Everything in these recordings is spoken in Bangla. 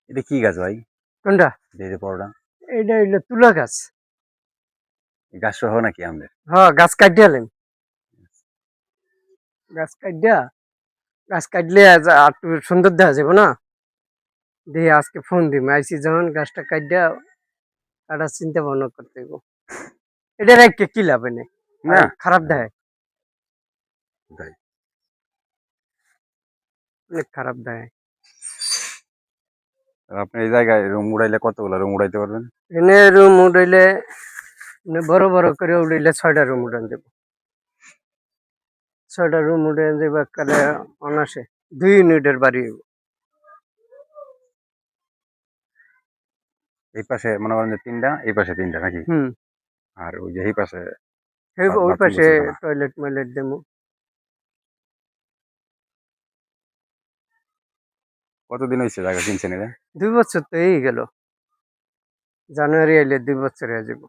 এটা কি গাছ ভাই? কোনটা? এই যে বড়টা, এইটা হইলো তুলা গাছ। এই গাছ সহ নাকি আমাদের? হ্যাঁ, গাছ কাটিয়ে আনলেন। গাছ কাটিয়া গাছ কাটলে একটু সুন্দর দেখা যাবে না? দিয়ে আজকে ফোন দিম আইসি যখন গাছটা কাটিয়া কাটার চিন্তা ভাবনা করতে হইব। এটা রেখে কি লাভ নেই, আর না খারাপ দেয়, ভাই, অনেক খারাপ দেয়। আপনি এই জায়গায় রুম উড়াইলে কতগুলো রুম উড়াইতে পারবেন? এনে রুম উঠাইলে বড় বড় করে উঠাইলে 6টা রুম উঠান দেব। 6টা রুম উঠে যাবে একেবারে অনাসে 2 ইউনিটের বাড়ি হইব। এই পাশে মনে করেন যে তিনটা, এই পাশে তিনটা নাকি? হুম, আর ওই যে এই পাশে ওই বাথরুম পাশে গোসল খানা। টয়লেট ময়লেট দেবো। কতদিন হয়েছে জায়গা কিনছেন এটা? 2 বছর তো এই গেল, জানুয়ারি আইলে 2 বছর হয়ে যাব।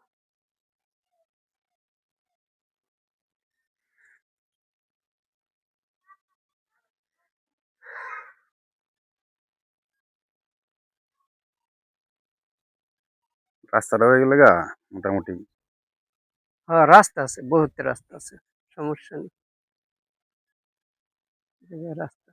রাস্তাটা হয়ে গেলে গা মোটামুটি। হ্যাঁ, রাস্তা আছে, বহুত রাস্তা আছে, সমস্যা নেই। রাস্তা